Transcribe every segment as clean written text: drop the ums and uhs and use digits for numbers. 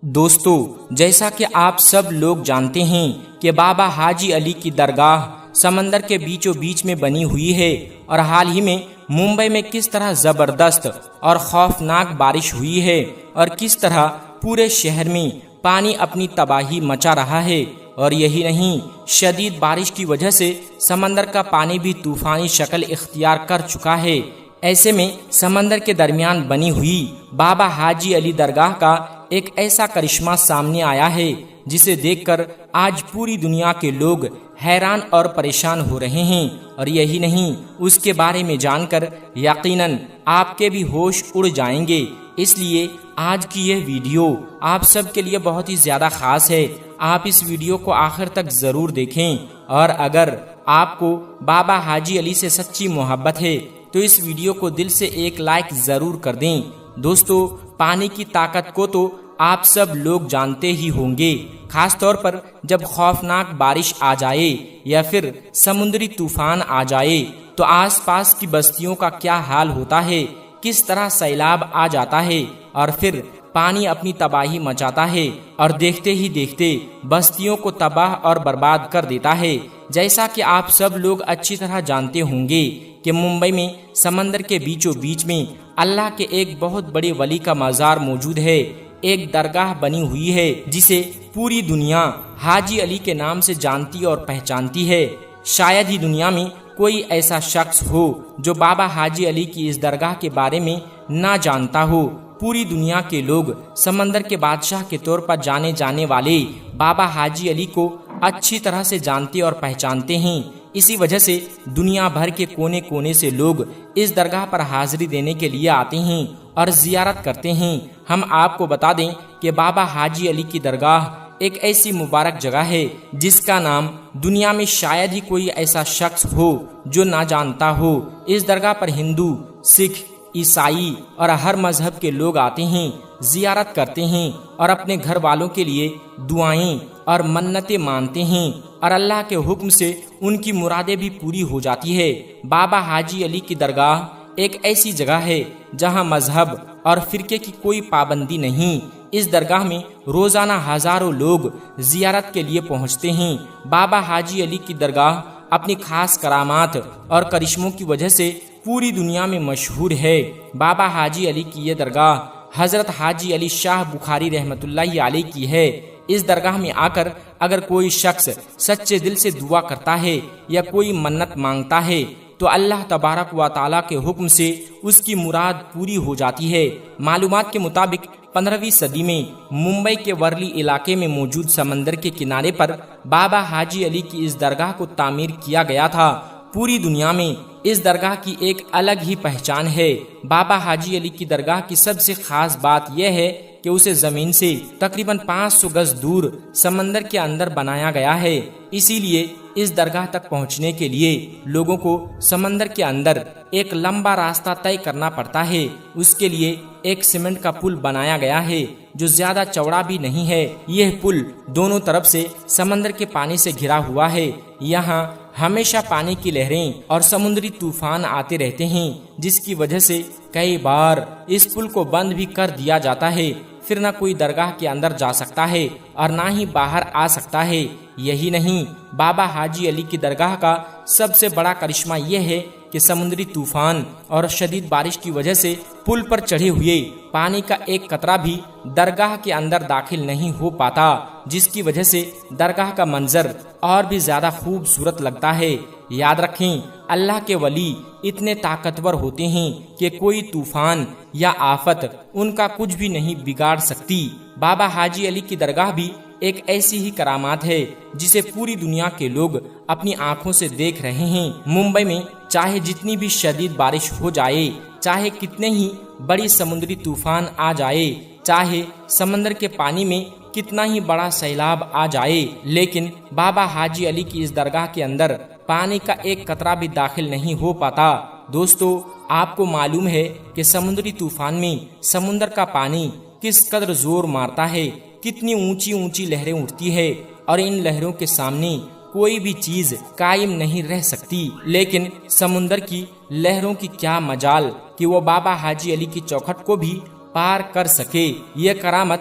دوستو، جیسا کہ آپ سب لوگ جانتے ہیں کہ بابا حاجی علی کی درگاہ سمندر کے بیچوں بیچ میں بنی ہوئی ہے، اور حال ہی میں ممبئی میں کس طرح زبردست اور خوفناک بارش ہوئی ہے اور کس طرح پورے شہر میں پانی اپنی تباہی مچا رہا ہے۔ اور یہی نہیں، شدید بارش کی وجہ سے سمندر کا پانی بھی طوفانی شکل اختیار کر چکا ہے۔ ایسے میں سمندر کے درمیان بنی ہوئی بابا حاجی علی درگاہ کا ایک ایسا کرشمہ سامنے آیا ہے جسے دیکھ کر آج پوری دنیا کے لوگ حیران اور پریشان ہو رہے ہیں۔ اور یہی نہیں، اس کے بارے میں جان کر یقیناً آپ کے بھی ہوش اڑ جائیں گے۔ اس لیے آج کی یہ ویڈیو آپ سب کے لیے بہت ہی زیادہ خاص ہے۔ آپ اس ویڈیو کو آخر تک ضرور دیکھیں، اور اگر آپ کو بابا حاجی علی سے سچی محبت ہے تو اس ویڈیو کو دل سے ایک لائک ضرور کر دیں۔ دوستو، پانی کی طاقت کو تو آپ سب لوگ جانتے ہی ہوں گے، خاص طور پر جب خوفناک بارش آ جائے یا پھر سمندری طوفان آ جائے تو آس پاس کی بستیوں کا کیا حال ہوتا ہے، کس طرح سیلاب آ جاتا ہے اور پھر پانی اپنی تباہی مچاتا ہے اور دیکھتے ہی دیکھتے بستیوں کو تباہ اور برباد کر دیتا ہے۔ جیسا کہ آپ سب لوگ اچھی طرح جانتے ہوں گے کہ ممبئی میں سمندر کے بیچوں بیچ میں اللہ کے ایک بہت بڑے ولی کا مزار موجود ہے، ایک درگاہ بنی ہوئی ہے جسے پوری دنیا حاجی علی کے نام سے جانتی اور پہچانتی ہے۔ شاید ہی دنیا میں کوئی ایسا شخص ہو جو بابا حاجی علی کی اس درگاہ کے بارے میں نہ جانتا ہو۔ پوری دنیا کے لوگ سمندر کے بادشاہ کے طور پر جانے جانے والے بابا حاجی علی کو اچھی طرح سے جانتے اور پہچانتے ہیں۔ اسی وجہ سے دنیا بھر کے کونے کونے سے لوگ اس درگاہ پر حاضری دینے کے لیے آتے ہیں اور زیارت کرتے ہیں۔ ہم آپ کو بتا دیں کہ بابا حاجی علی کی درگاہ ایک ایسی مبارک جگہ ہے جس کا نام دنیا میں شاید ہی کوئی ایسا شخص ہو جو نہ جانتا ہو۔ اس درگاہ پر ہندو، سکھ، عیسائی اور ہر مذہب کے لوگ آتے ہیں، زیارت کرتے ہیں اور اپنے گھر والوں کے لیے دعائیں اور منتیں مانتے ہیں، اور اللہ کے حکم سے ان کی مرادیں بھی پوری ہو جاتی ہے۔ بابا حاجی علی کی درگاہ ایک ایسی جگہ ہے جہاں مذہب اور فرقے کی کوئی پابندی نہیں۔ اس درگاہ میں روزانہ ہزاروں لوگ زیارت کے لیے پہنچتے ہیں۔ بابا حاجی علی کی درگاہ اپنی خاص کرامات اور کرشموں کی وجہ سے پوری دنیا میں مشہور ہے۔ بابا حاجی علی کی یہ درگاہ حضرت حاجی علی شاہ بخاری رحمۃ اللہ علیہ کی ہے۔ اس درگاہ میں آ کر اگر کوئی شخص سچے دل سے دعا کرتا ہے یا کوئی منت مانگتا ہے تو اللہ تبارک و تعالیٰ کے حکم سے اس کی مراد پوری ہو جاتی ہے۔ معلومات کے مطابق 15ویں صدی میں ممبئی کے ورلی علاقے میں موجود سمندر کے کنارے پر بابا حاجی علی کی اس درگاہ کو تعمیر کیا گیا تھا۔ پوری دنیا میں اس درگاہ کی ایک الگ ہی پہچان ہے۔ بابا حاجی علی کی درگاہ کی سب سے خاص بات یہ ہے کہ اسے زمین سے تقریباً 500 گز دور سمندر کے اندر بنایا گیا ہے۔ اسی لیے اس درگاہ تک پہنچنے کے لیے لوگوں کو سمندر کے اندر ایک لمبا راستہ طے کرنا پڑتا ہے۔ اس کے لیے ایک سیمنٹ کا پل بنایا گیا ہے جو زیادہ چوڑا بھی نہیں ہے۔ یہ پل دونوں طرف سے سمندر کے پانی سے گھرا ہوا ہے۔ یہاں ہمیشہ پانی کی لہریں اور سمندری طوفان آتے رہتے ہیں، جس کی وجہ سے کئی بار اس پل کو بند بھی کر دیا جاتا ہے۔ پھر نہ کوئی درگاہ کے اندر جا سکتا ہے اور نہ ہی باہر آ سکتا ہے۔ یہی نہیں، بابا حاجی علی کی درگاہ کا سب سے بڑا کرشمہ یہ ہے کہ سمندری طوفان اور شدید بارش کی وجہ سے پل پر چڑھے ہوئے پانی کا ایک قطرہ بھی درگاہ کے اندر داخل نہیں ہو پاتا، جس کی وجہ سے درگاہ کا منظر اور بھی زیادہ خوبصورت لگتا ہے۔ یاد رکھیں، اللہ کے ولی اتنے طاقتور ہوتے ہیں کہ کوئی طوفان یا آفت ان کا کچھ بھی نہیں بگاڑ سکتی۔ بابا حاجی علی کی درگاہ بھی ایک ایسی ہی کرامات ہے جسے پوری دنیا کے لوگ اپنی آنکھوں سے دیکھ رہے ہیں۔ ممبئی میں چاہے جتنی بھی شدید بارش ہو جائے، چاہے کتنے ہی بڑی سمندری طوفان آ جائے، چاہے سمندر کے پانی میں کتنا ہی بڑا سیلاب آ جائے، لیکن بابا حاجی علی کی اس درگاہ کے اندر پانی کا ایک قطرہ بھی داخل نہیں ہو پاتا۔ دوستو، آپ کو معلوم ہے کہ سمندری طوفان میں سمندر کا پانی کس قدر زور مارتا ہے، کتنی اونچی اونچی لہریں اٹھتی ہے، اور ان لہروں کے سامنے کوئی بھی چیز قائم نہیں رہ سکتی۔ لیکن سمندر کی لہروں کی کیا مجال کہ وہ بابا حاجی علی کی چوکھٹ کو بھی پار کر سکے۔ یہ کرامت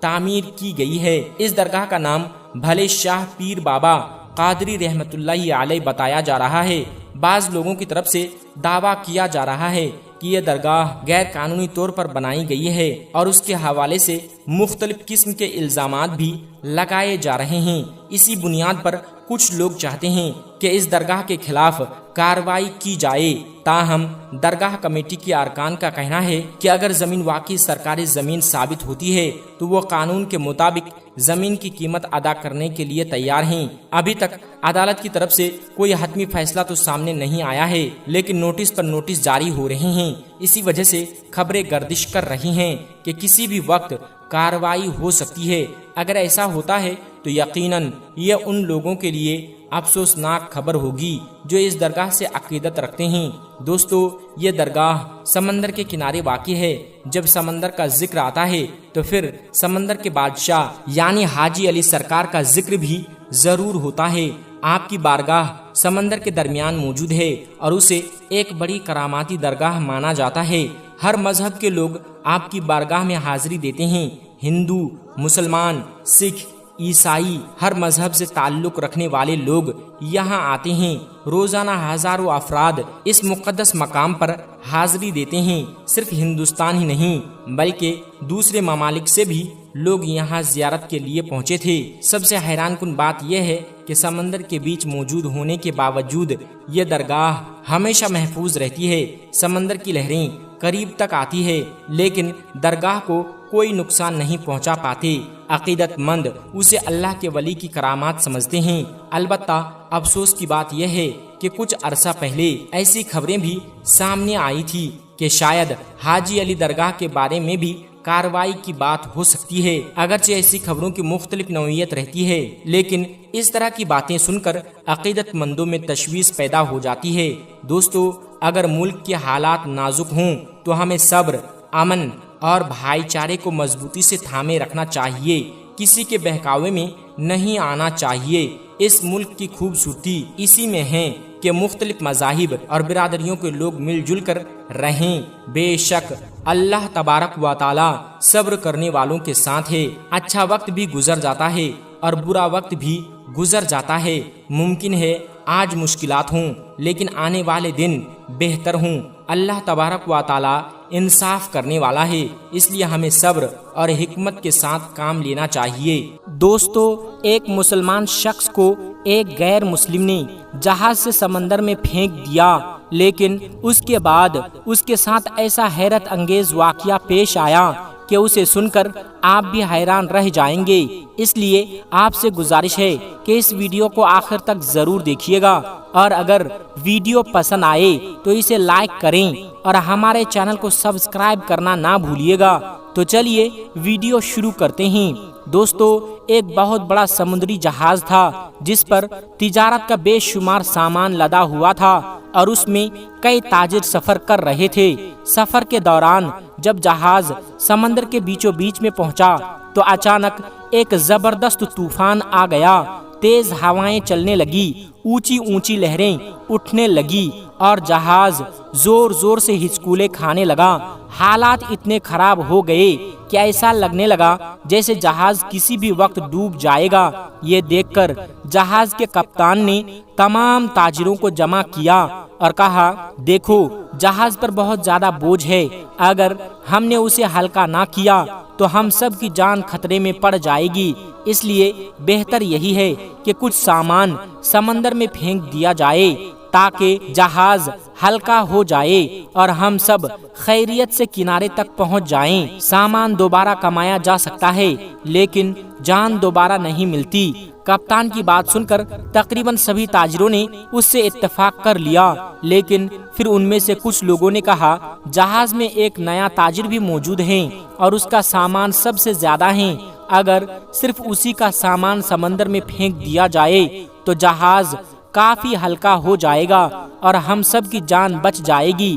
تعمیر کی گئی ہے۔ اس درگاہ کا نام بھلے شاہ پیر بابا قادری رحمت اللہ علیہ بتایا جا رہا ہے۔ بعض لوگوں کی طرف سے دعویٰ کیا جا رہا ہے کہ یہ درگاہ غیر قانونی طور پر بنائی گئی ہے اور اس کے حوالے سے مختلف قسم کے الزامات بھی لگائے جا رہے ہیں۔ اسی بنیاد پر کچھ لوگ چاہتے ہیں کہ اس درگاہ کے خلاف کارروائی کی جائے، تاہم درگاہ کمیٹی کے ارکان کا کہنا ہے کہ اگر زمین واقعی سرکاری زمین ثابت ہوتی ہے تو وہ قانون کے مطابق زمین کی قیمت ادا کرنے کے لیے تیار ہیں۔ ابھی تک عدالت کی طرف سے کوئی حتمی فیصلہ تو سامنے نہیں آیا ہے، لیکن نوٹس پر نوٹس جاری ہو رہے ہیں۔ اسی وجہ سے خبریں گردش کر رہی ہیں کہ کسی بھی وقت کارروائی ہو سکتی ہے۔ اگر ایسا ہوتا ہے تو یقیناً یہ ان لوگوں کے لیے افسوسناک خبر ہوگی جو اس درگاہ سے عقیدت رکھتے ہیں۔ دوستو، یہ درگاہ سمندر کے کنارے واقع ہے۔ جب سمندر کا ذکر آتا ہے تو پھر سمندر کے بادشاہ یعنی حاجی علی سرکار کا ذکر بھی ضرور ہوتا ہے۔ آپ کی بارگاہ سمندر کے درمیان موجود ہے اور اسے ایک بڑی کراماتی درگاہ مانا جاتا ہے۔ ہر مذہب کے لوگ آپ کی بارگاہ میں حاضری دیتے ہیں۔ ہندو، مسلمان، سکھ، عیسائی، ہر مذہب سے تعلق رکھنے والے لوگ یہاں آتے ہیں۔ روزانہ ہزاروں افراد اس مقدس مقام پر حاضری دیتے ہیں۔ صرف ہندوستان ہی نہیں بلکہ دوسرے ممالک سے بھی لوگ یہاں زیارت کے لیے پہنچے تھے۔ سب سے حیران کن بات یہ ہے کہ سمندر کے بیچ موجود ہونے کے باوجود یہ درگاہ ہمیشہ محفوظ رہتی ہے۔ سمندر کی لہریں قریب تک آتی ہے لیکن درگاہ کو کوئی نقصان نہیں پہنچا پاتے۔ عقیدت مند اسے اللہ کے ولی کی کرامات سمجھتے ہیں۔ البتہ افسوس کی بات یہ ہے کہ کچھ عرصہ پہلے ایسی خبریں بھی سامنے آئی تھی کہ شاید حاجی علی درگاہ کے بارے میں بھی کارروائی کی بات ہو سکتی ہے۔ اگرچہ ایسی خبروں کی مختلف نوعیت رہتی ہے لیکن اس طرح کی باتیں سن کر عقیدت مندوں میں تشویش پیدا ہو جاتی ہے۔ دوستو، اگر ملک کے حالات نازک ہوں تو ہمیں صبر، امن اور بھائی چارے کو مضبوطی سے تھامے رکھنا چاہیے۔ کسی کے بہکاوے میں نہیں آنا چاہیے۔ اس ملک کی خوبصورتی اسی میں ہے کہ مختلف مذاہب اور برادریوں کے لوگ مل جل کر رہیں۔ بے شک اللہ تبارک و تعالی صبر کرنے والوں کے ساتھ ہے۔ اچھا وقت بھی گزر جاتا ہے اور برا وقت بھی گزر جاتا ہے۔ ممکن ہے آج مشکلات ہوں لیکن آنے والے دن بہتر ہوں۔ اللہ تبارک و تعالی انصاف کرنے والا ہے، اس لیے ہمیں صبر اور حکمت کے ساتھ کام لینا چاہیے۔ دوستو، ایک مسلمان شخص کو ایک غیر مسلم نے جہاز سے سمندر میں پھینک دیا، لیکن اس کے بعد اس کے ساتھ ایسا حیرت انگیز واقعہ پیش آیا کہ اسے سن کر آپ بھی حیران رہ جائیں گے۔ اس لیے آپ سے گزارش ہے کہ اس ویڈیو کو آخر تک ضرور دیکھیے گا، اور اگر ویڈیو پسند آئے تو اسے لائک کریں اور ہمارے چینل کو سبسکرائب کرنا نہ بھولیے گا۔ تو چلیے ویڈیو شروع کرتے ہیں۔ دوستو، ایک بہت بڑا سمندری جہاز تھا جس پر تجارت کا بے شمار سامان لدا ہوا تھا اور اس میں کئی تاجر سفر کر رہے تھے۔ سفر کے دوران جب جہاز سمندر کے بیچوں بیچ میں پہنچا تو اچانک ایک زبردست طوفان آ گیا۔ تیز ہوائیں چلنے لگی، اونچی اونچی لہریں اٹھنے لگی اور جہاز زور زور سے ہچکولے کھانے لگا۔ حالات اتنے خراب ہو گئے کہ ایسا لگنے لگا جیسے جہاز کسی بھی وقت ڈوب جائے گا۔ یہ دیکھ کر جہاز کے کپتان نے تمام تاجروں کو جمع کیا اور کہا، دیکھو جہاز پر بہت زیادہ بوجھ ہے، اگر ہم نے اسے ہلکا نہ کیا تو ہم سب کی جان خطرے میں پڑ جائے گی، اس لیے بہتر یہی ہے کہ کچھ سامان سمندر میں پھینک دیا جائے تاکہ جہاز ہلکا ہو جائے اور ہم سب خیریت سے کنارے تک پہنچ جائیں۔ سامان دوبارہ کمایا جا سکتا ہے لیکن جان دوبارہ نہیں ملتی۔ کپتان کی بات سن کر تقریباً سبھی تاجروں نے اس سے اتفاق کر لیا، لیکن پھر ان میں سے کچھ لوگوں نے کہا، جہاز میں ایک نیا تاجر بھی موجود ہے اور اس کا سامان سب سے زیادہ ہے، اگر صرف اسی کا سامان سمندر میں پھینک دیا جائے تو جہاز کافی ہلکا ہو جائے گا اور ہم سب کی جان بچ جائے گی۔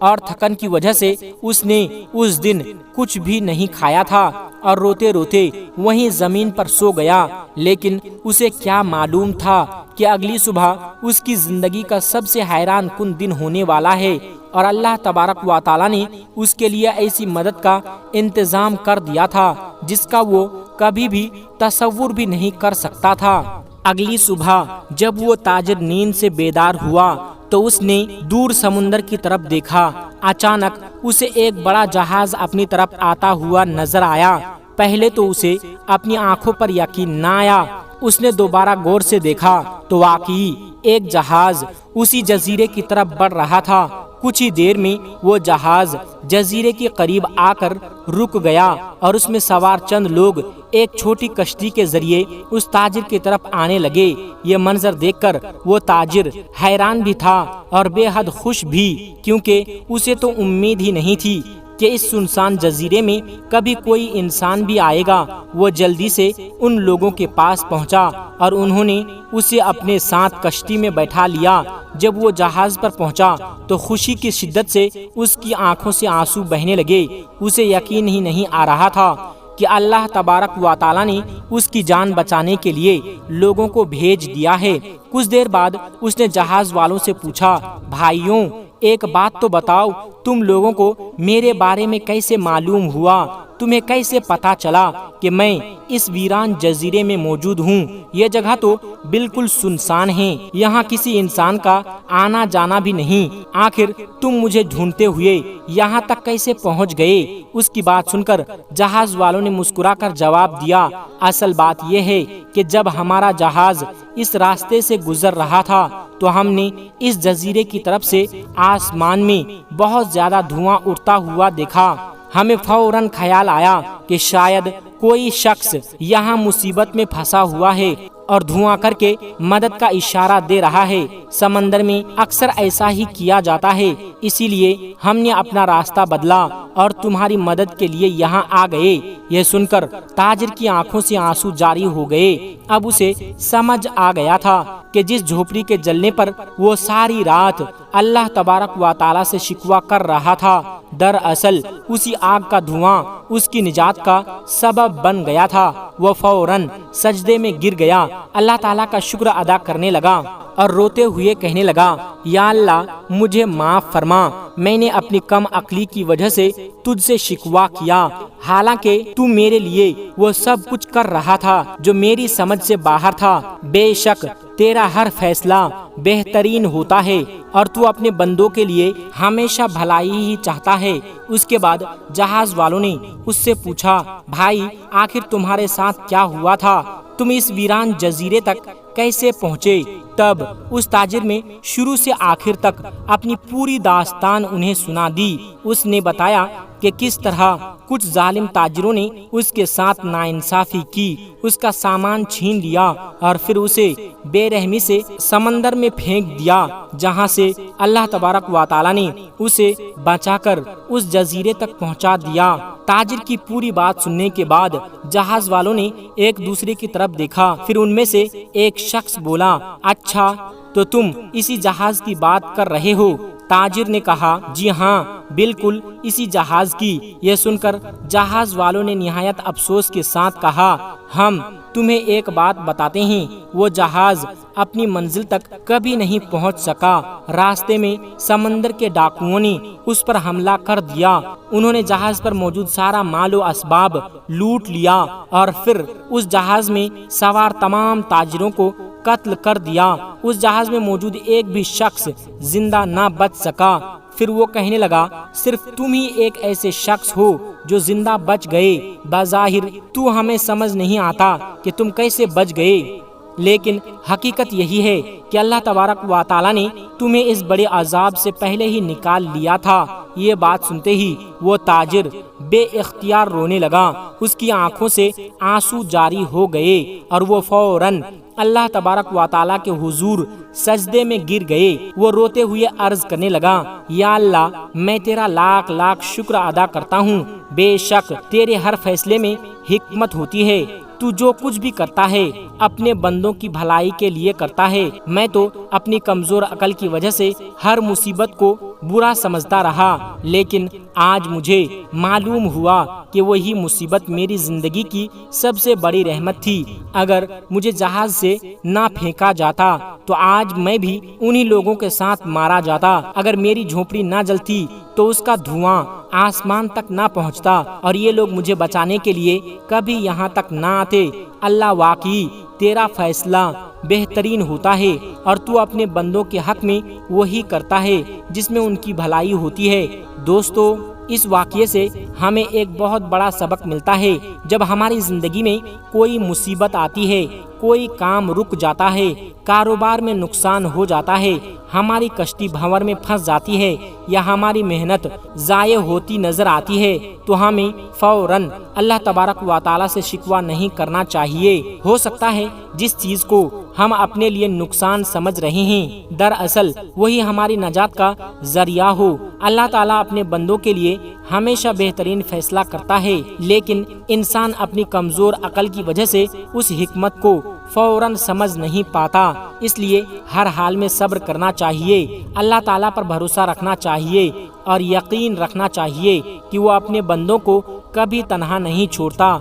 اور تھکن کی وجہ سے اس نے اس دن کچھ بھی نہیں کھایا تھا اور روتے روتے وہیں زمین پر سو گیا۔ لیکن اسے کیا معلوم تھا کہ اگلی صبح اس کی زندگی کا سب سے حیران کن دن ہونے والا ہے، اور اللہ تبارک و تعالیٰ نے اس کے لیے ایسی مدد کا انتظام کر دیا تھا جس کا وہ کبھی بھی تصور بھی نہیں کر سکتا تھا۔ اگلی صبح جب وہ تاجر نیند سے بیدار ہوا تو اس نے دور سمندر کی طرف دیکھا۔ اچانک اسے ایک بڑا جہاز اپنی طرف آتا ہوا نظر آیا۔ پہلے تو اسے اپنی آنکھوں پر یقین نہ آیا۔ اس نے دوبارہ غور سے دیکھا تو واقعی ایک جہاز اسی جزیرے کی طرف بڑھ رہا تھا۔ کچھ ہی دیر میں وہ جہاز جزیرے کے قریب آ کر رک گیا اور اس میں سوار چند لوگ ایک چھوٹی کشتی کے ذریعے اس تاجر کی طرف آنے لگے۔ یہ منظر دیکھ کر وہ تاجر حیران بھی تھا اور بے حد خوش بھی، کیونکہ اسے تو امید ہی نہیں تھی کہ اس سنسان جزیرے میں کبھی کوئی انسان بھی آئے گا۔ وہ جلدی سے ان لوگوں کے پاس پہنچا اور انہوں نے اسے اپنے ساتھ کشتی میں بیٹھا لیا۔ جب وہ جہاز پر پہنچا تو خوشی کی شدت سے اس کی آنکھوں سے آنسو بہنے لگے۔ اسے یقین ہی نہیں آ رہا تھا کہ اللہ تبارک و تعالیٰ نے اس کی جان بچانے کے لیے لوگوں کو بھیج دیا ہے۔ کچھ دیر بعد اس نے جہاز والوں سے پوچھا، بھائیوں ایک بات تو بتاؤ، تم لوگوں کو میرے بارے میں کیسے معلوم ہوا؟ تمہیں کیسے پتا چلا کہ میں اس ویران جزیرے میں موجود ہوں؟ یہ جگہ تو بالکل سنسان ہے، یہاں کسی انسان کا آنا جانا بھی نہیں۔ آخر تم مجھے ڈھونڈتے ہوئے یہاں تک کیسے پہنچ گئے؟ اس کی بات سن کر جہاز والوں نے مسکرا کر جواب دیا، اصل بات یہ ہے کہ جب ہمارا جہاز اس راستے سے گزر رہا تھا تو ہم نے اس جزیرے کی طرف سے آسمان میں بہت زیادہ دھواں اڑتا ہوا دیکھا۔ ہمیں فوراً خیال آیا کہ شاید کوئی شخص یہاں مصیبت میں پھنسا ہوا ہے اور دھواں کر کے مدد کا اشارہ دے رہا ہے۔ سمندر میں اکثر ایسا ہی کیا جاتا ہے، اسی لیے ہم نے اپنا راستہ بدلا اور تمہاری مدد کے لیے یہاں آ گئے۔ یہ سن کر تاجر کی آنکھوں سے آنسو جاری ہو گئے۔ اب اسے سمجھ آ گیا تھا کہ جس جھوپڑی کے جلنے پر وہ ساری رات اللہ تبارک و تعالیٰ سے شکوہ کر رہا تھا، دراصل اسی آگ کا دھواں اس کی نجات کا سبب بن گیا تھا۔ وہ فوراً سجدے میں گر گیا، اللہ تعالیٰ کا شکر ادا کرنے لگا اور روتے ہوئے کہنے لگا، یا اللہ مجھے معاف فرما، میں نے اپنی کم عقلی کی وجہ سے تجھ سے شکوہ کیا، حالانکہ تو میرے لیے وہ سب کچھ کر رہا تھا جو میری سمجھ سے باہر تھا۔ بے شک تیرا ہر فیصلہ بہترین ہوتا ہے اور تو اپنے بندوں کے لیے ہمیشہ بھلائی ہی چاہتا ہے۔ اس کے بعد جہاز والوں نے اس سے پوچھا، بھائی آخر تمہارے ساتھ کیا ہوا تھا؟ تم اس ویران جزیرے تک کیسے پہنچے؟ تب اس تاجر میں شروع سے آخر تک اپنی پوری داستان انہیں سنا دی۔ اس نے بتایا کہ کس طرح کچھ ظالم تاجروں نے اس کے ساتھ ناانصافی کی، اس کا سامان چھین لیا اور پھر اسے بے رحمی سے سمندر میں پھینک دیا، جہاں سے اللہ تبارک و تعالیٰ نے اسے بچا کر اس جزیرے تک پہنچا دیا۔ تاجر کی پوری بات سننے کے بعد جہاز والوں نے ایک دوسرے کی طرف دیکھا، پھر ان میں سے ایک شخص بولا، اچھا تو تم اسی جہاز کی بات کر رہے ہو؟ تاجر نے کہا، جی ہاں بالکل اسی جہاز کی۔ یہ سن کر جہاز والوں نے نہایت افسوس کے ساتھ کہا، ہم تمہیں ایک بات بتاتے ہیں، وہ جہاز اپنی منزل تک کبھی نہیں پہنچ سکا۔ راستے میں سمندر کے ڈاکوؤں نے اس پر حملہ کر دیا، انہوں نے جہاز پر موجود سارا مال و اسباب لوٹ لیا اور پھر اس جہاز میں سوار تمام تاجروں کو قتل کر دیا۔ اس جہاز میں موجود ایک بھی شخص زندہ نہ بچ سکا۔ پھر وہ کہنے لگا، صرف تم ہی ایک ایسے شخص ہو جو زندہ بچ گئے، بظاہر تو ہمیں سمجھ نہیں آتا کہ تم کیسے بچ گئے، لیکن حقیقت یہی ہے کہ اللہ تبارک و تعالیٰ نے تمہیں اس بڑے عذاب سے پہلے ہی نکال لیا تھا۔ یہ بات سنتے ہی وہ تاجر بے اختیار رونے لگا، اس کی آنکھوں سے آنسو جاری ہو گئے اور وہ فوراً اللہ تبارک و تعالیٰ کے حضور سجدے میں گر گئے۔ وہ روتے ہوئے عرض کرنے لگا، یا اللہ میں تیرا لاکھ لاکھ شکر ادا کرتا ہوں، بے شک تیرے ہر فیصلے میں حکمت ہوتی ہے، تو جو کچھ بھی کرتا ہے اپنے بندوں کی بھلائی کے لیے کرتا ہے۔ میں تو اپنی کمزور عقل کی وجہ سے ہر مصیبت کو برا سمجھتا رہا، لیکن آج مجھے معلوم ہوا کہ وہی مصیبت میری زندگی کی سب سے بڑی رحمت تھی۔ اگر مجھے جہاز سے نہ پھینکا جاتا تو آج میں بھی انہی لوگوں کے ساتھ مارا جاتا۔ اگر میری جھونپڑی نہ جلتی تو اس کا دھواں آسمان تک نہ پہنچتا اور یہ لوگ مجھے بچانے کے لیے کبھی یہاں تک نہ آتے۔ اللہ واقعی تیرا فیصلہ بہترین ہوتا ہے اور تو اپنے بندوں کے حق میں وہی کرتا ہے جس میں ان کی بھلائی ہوتی ہے۔ دوستو، اس واقعے سے ہمیں ایک بہت بڑا سبق ملتا ہے۔ جب ہماری زندگی میں کوئی مصیبت آتی ہے، کوئی کام رک جاتا ہے، کاروبار میں نقصان ہو جاتا ہے، ہماری کشتی بھنور میں پھنس جاتی ہے یا ہماری محنت ضائع ہوتی نظر آتی ہے تو ہمیں فوراً اللہ تبارک و تعالیٰ سے شکوہ نہیں کرنا چاہیے۔ ہو سکتا ہے جس چیز کو ہم اپنے لیے نقصان سمجھ رہے ہیں دراصل وہی ہماری نجات کا ذریعہ ہو۔ اللہ تعالیٰ اپنے بندوں کے لیے ہمیشہ بہترین فیصلہ کرتا ہے، لیکن انسان اپنی کمزور عقل کی وجہ سے اس حکمت کو فوراً سمجھ نہیں پاتا۔ اس لیے ہر حال میں صبر کرنا چاہیے، اللہ تعالیٰ پر بھروسہ رکھنا چاہیے اور یقین رکھنا چاہیے کہ وہ اپنے بندوں کو کبھی تنہا نہیں چھوڑتا۔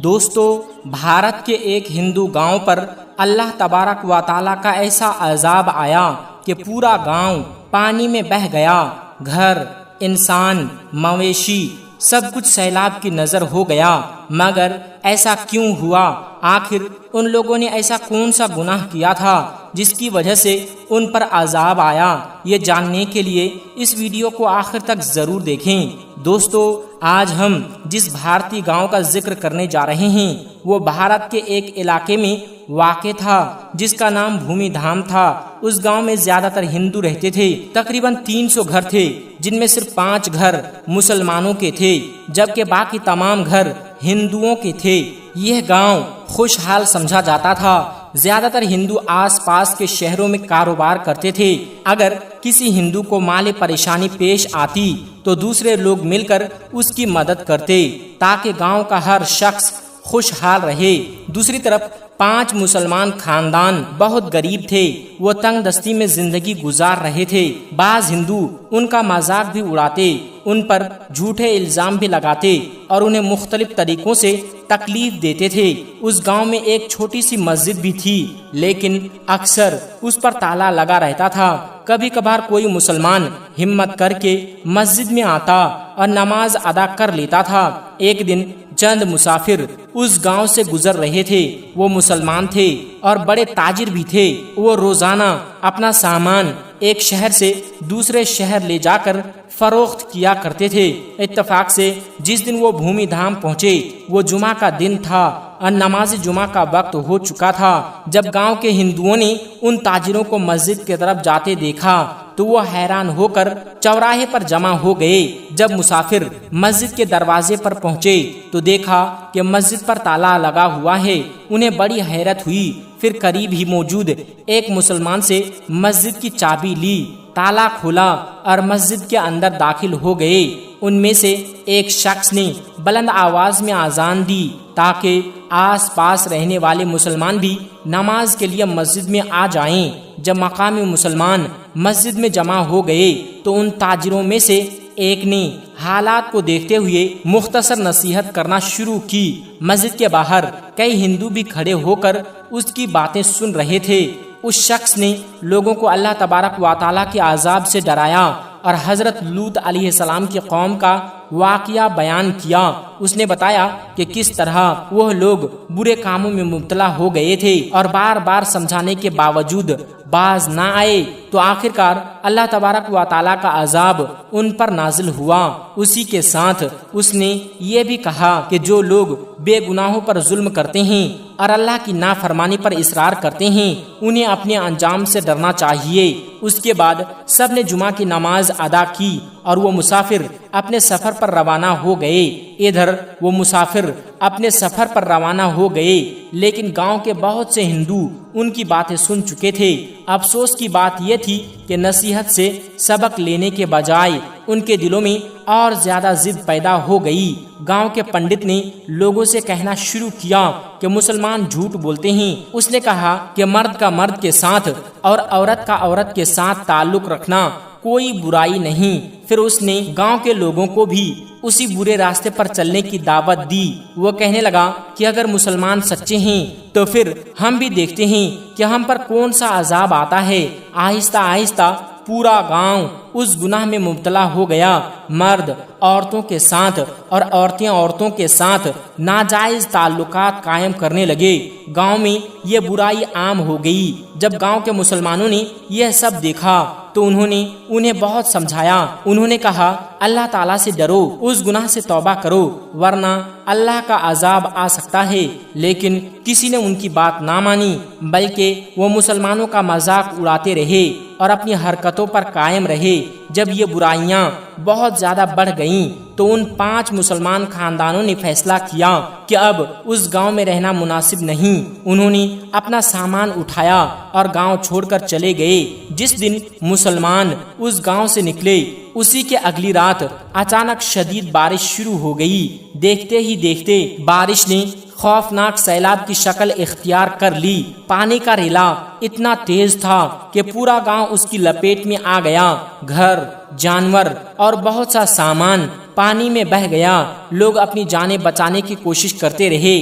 دوستو، بھارت کے ایک ہندو گاؤں پر اللہ تبارک و تعالیٰ کا ایسا عذاب آیا کہ پورا گاؤں پانی میں بہہ گیا۔ گھر، انسان، مویشی سب کچھ سیلاب کی نظر ہو گیا۔ مگر ایسا کیوں ہوا؟ آخر ان لوگوں نے ایسا کون سا گناہ کیا تھا جس کی وجہ سے ان پر عذاب آیا؟ یہ جاننے کے لیے اس ویڈیو کو آخر تک ضرور دیکھیں۔ دوستو، آج ہم جس بھارتی گاؤں کا ذکر کرنے جا رہے ہیں وہ بھارت کے ایک علاقے میں واقع تھا جس کا نام بھومی دھام تھا۔ اس گاؤں میں زیادہ تر ہندو رہتے تھے، تقریباً 300 گھر تھے جن میں صرف 5 گھر مسلمانوں کے تھے جبکہ باقی تمام گھر ہندوؤں کے تھے۔ یہ گاؤں خوشحال سمجھا جاتا تھا۔ زیادہ تر ہندو آس پاس کے شہروں میں کاروبار کرتے تھے۔ اگر کسی ہندو کو مالی پریشانی پیش آتی تو دوسرے لوگ مل کر اس کی مدد کرتے تاکہ گاؤں کا ہر شخص خوشحال رہے۔ دوسری طرف 5 مسلمان خاندان بہت غریب تھے، وہ تنگ دستی میں زندگی گزار رہے تھے۔ بعض ہندو ان کا مذاق بھی اڑاتے، ان پر جھوٹے الزام بھی لگاتے اور انہیں مختلف طریقوں سے تکلیف دیتے تھے۔ اس گاؤں میں ایک چھوٹی سی مسجد بھی تھی لیکن اکثر اس پر تالا لگا رہتا تھا۔ کبھی کبھار کوئی مسلمان ہمت کر کے مسجد میں آتا اور نماز ادا کر لیتا تھا۔ ایک دن چند مسافر اس گاؤں سے گزر رہے تھے۔ وہ مسلمان تھے اور بڑے تاجر بھی تھے۔ وہ روزانہ اپنا سامان ایک شہر سے دوسرے شہر لے جا کر فروخت کیا کرتے تھے۔ اتفاق سے جس دن وہ بھومی دھام پہنچے وہ جمعہ کا دن تھا اور نماز جمعہ کا وقت ہو چکا تھا۔ جب گاؤں کے ہندوؤں نے ان تاجروں کو مسجد کی طرف جاتے دیکھا تو وہ حیران ہو کر چوراہے پر جمع ہو گئے۔ جب مسافر مسجد کے دروازے پر پہنچے تو دیکھا کہ مسجد پر تالا لگا ہوا ہے۔ انہیں بڑی حیرت ہوئی۔ پھر قریب ہی موجود ایک مسلمان سے مسجد کی چابی لی، تالا کھولا اور مسجد کے اندر داخل ہو گئے۔ ان میں سے ایک شخص نے بلند آواز میں اذان دی تاکہ آس پاس رہنے والے مسلمان بھی نماز کے لیے مسجد میں آ جائیں۔ جب مقامی مسلمان مسجد میں جمع ہو گئے تو ان تاجروں میں سے ایک نے حالات کو دیکھتے ہوئے مختصر نصیحت کرنا شروع کی۔ مسجد کے باہر کئی ہندو بھی کھڑے ہو کر اس کی باتیں سن رہے تھے۔ اس شخص نے لوگوں کو اللہ تبارک و تعالیٰ کے عذاب سے ڈرایا اور حضرت لوط علیہ السلام کی قوم کا واقعہ بیان کیا۔ اس نے بتایا کہ کس طرح وہ لوگ برے کاموں میں مبتلا ہو گئے تھے اور بار بار سمجھانے کے باوجود باز نہ آئے تو آخرکار اللہ تبارک و تعالیٰ کا عذاب ان پر نازل ہوا۔ اسی کے ساتھ اس نے یہ بھی کہا کہ جو لوگ بے گناہوں پر ظلم کرتے ہیں اور اللہ کی نافرمانی پر اصرار کرتے ہیں انہیں اپنے انجام سے ڈرنا چاہیے۔ اس کے بعد سب نے جمعہ کی نماز ادا کی اور وہ مسافر اپنے سفر پر روانہ ہو گئے۔ ادھر وہ مسافر اپنے سفر پر روانہ ہو گئے لیکن گاؤں کے بہت سے ہندو ان کی باتیں سن چکے تھے۔ افسوس کی بات یہ تھی کہ نصیحت سے سبق لینے کے بجائے ان کے دلوں میں اور زیادہ ضد پیدا ہو گئی۔ گاؤں کے پنڈت نے لوگوں سے کہنا شروع کیا کہ مسلمان جھوٹ بولتے ہیں۔ اس نے کہا کہ مرد کا مرد کے ساتھ اور عورت کا عورت کے ساتھ تعلق رکھنا کوئی برائی نہیں۔ پھر اس نے گاؤں کے لوگوں کو بھی اسی برے راستے پر چلنے کی دعوت دی۔ وہ کہنے لگا کہ اگر مسلمان سچے ہیں تو پھر ہم بھی دیکھتے ہیں کہ ہم پر کون سا عذاب آتا ہے۔ آہستہ آہستہ پورا گاؤں اس گناہ میں مبتلا ہو گیا۔ مرد عورتوں کے ساتھ اور عورتیں عورتوں کے ساتھ ناجائز تعلقات قائم کرنے لگے۔ گاؤں میں یہ برائی عام ہو گئی۔ جب گاؤں کے مسلمانوں نے یہ سب دیکھا تو انہوں نے انہیں بہت سمجھایا۔ انہوں نے کہا اللہ تعالیٰ سے ڈرو، اس گناہ سے توبہ کرو ورنہ اللہ کا عذاب آ سکتا ہے۔ لیکن کسی نے ان کی بات نہ مانی، بلکہ وہ مسلمانوں کا مذاق اڑاتے رہے اور اپنی حرکتوں پر قائم رہے۔ جب یہ برائیاں بہت زیادہ بڑھ گئیں تو ان 5 مسلمان خاندانوں نے فیصلہ کیا کہ اب اس گاؤں میں رہنا مناسب نہیں۔ انہوں نے اپنا سامان اٹھایا اور گاؤں چھوڑ کر چلے گئے۔ جس دن مسلمان اس گاؤں سے نکلے اسی کے اگلی رات اچانک شدید بارش شروع ہو گئی۔ دیکھتے ہی دیکھتے بارش نے خوفناک سیلاب کی شکل اختیار کر لی۔ پانی کا ریلا اتنا تیز تھا کہ پورا گاؤں اس کی لپیٹ میں آ گیا۔ گھر، جانور اور بہت سا سامان پانی میں بہہ گیا۔ لوگ اپنی جانیں بچانے کی کوشش کرتے رہے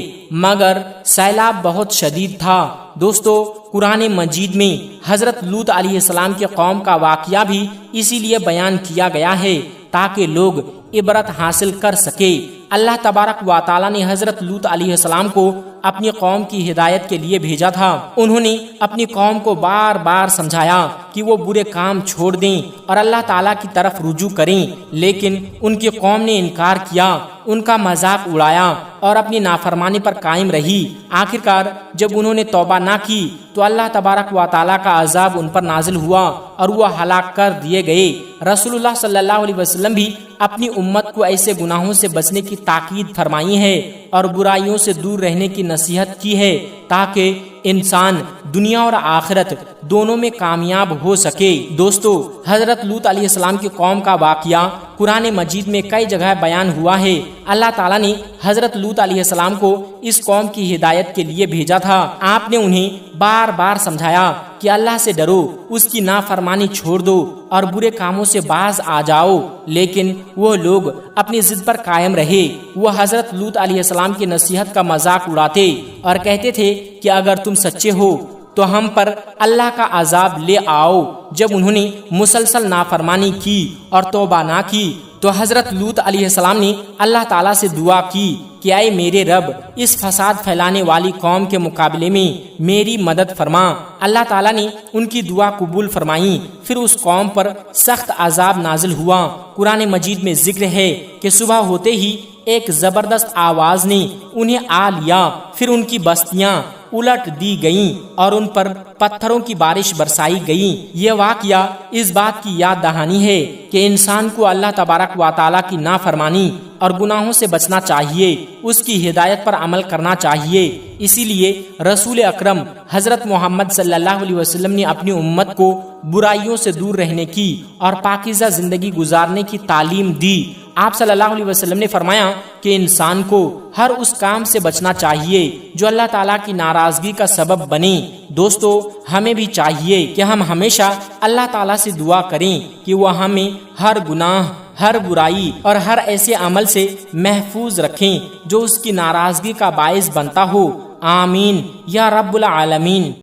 مگر سیلاب بہت شدید تھا۔ دوستو، قرآن مجید میں حضرت لوط علیہ السلام کی قوم کا واقعہ بھی اسی لیے بیان کیا گیا ہے تاکہ لوگ عبرت حاصل کر سکے۔ اللہ تبارک و تعالیٰ نے حضرت لوط علیہ السلام کو اپنی قوم کی ہدایت کے لیے بھیجا تھا۔ انہوں نے اپنی قوم کو بار بار سمجھایا کہ وہ برے کام چھوڑ دیں اور اللہ تعالیٰ کی طرف رجوع کریں، لیکن ان کی قوم نے انکار کیا، ان کا مذاق اڑایا اور اپنی نافرمانی پر قائم رہی۔ آخرکار جب انہوں نے توبہ نہ کی تو اللہ تبارک و تعالیٰ کا عذاب ان پر نازل ہوا اور وہ ہلاک کر دیے گئے۔ رسول اللہ صلی اللہ علیہ وسلم بھی اپنی امت کو ایسے گناہوں سے بچنے کی تاکید فرمائی ہے اور برائیوں سے دور رہنے کی نصیحت کی ہے تاکہ انسان دنیا اور آخرت دونوں میں کامیاب ہو سکے۔ دوستو، حضرت لوط علیہ السلام کی قوم کا واقعہ قرآن مجید میں کئی جگہ بیان ہوا ہے۔ اللہ تعالیٰ نے حضرت لوط علیہ السلام کو اس قوم کی ہدایت کے لیے بھیجا تھا۔ آپ نے انہیں بار بار سمجھایا کہ اللہ سے ڈرو، اس کی نافرمانی چھوڑ دو اور برے کاموں سے باز آ جاؤ، لیکن وہ لوگ اپنی ضد پر قائم رہے۔ وہ حضرت لوط علیہ السلام کی نصیحت کا مذاق اڑاتے اور کہتے تھے کہ اگر تم سچے ہو تو ہم پر اللہ کا عذاب لے آؤ۔ جب انہوں نے مسلسل نافرمانی کی اور توبہ نہ کی تو حضرت لوط علیہ السلام نے اللہ تعالیٰ سے دعا کی کہ اے میرے رب، اس فساد پھیلانے والی قوم کے مقابلے میں میری مدد فرما۔ اللہ تعالیٰ نے ان کی دعا قبول فرمائی۔ پھر اس قوم پر سخت عذاب نازل ہوا۔ قرآن مجید میں ذکر ہے کہ صبح ہوتے ہی ایک زبردست آواز نے انہیں آ لیا، پھر ان کی بستیاں الٹ دی گئیں اور ان پر پتھروں کی بارش برسائی گئی۔ یہ واقعہ اس بات کی یاد دہانی ہے کہ انسان کو اللہ تبارک و تعالیٰ کی نافرمانی اور گناہوں سے بچنا چاہیے، اس کی ہدایت پر عمل کرنا چاہیے۔ اسی لیے رسول اکرم حضرت محمد صلی اللہ علیہ وسلم نے اپنی امت کو برائیوں سے دور رہنے کی اور پاکیزہ زندگی گزارنے کی تعلیم دی۔ آپ صلی اللہ علیہ وسلم نے فرمایا کہ انسان کو ہر اس کام سے بچنا چاہیے جو اللہ تعالیٰ کی ناراضگی کا سبب بنے۔ دوستو، ہمیں بھی چاہیے کہ ہم ہمیشہ اللہ تعالیٰ سے دعا کریں کہ وہ ہمیں ہر گناہ، ہر برائی اور ہر ایسے عمل سے محفوظ رکھیں جو اس کی ناراضگی کا باعث بنتا ہو۔ آمین یا رب العالمین۔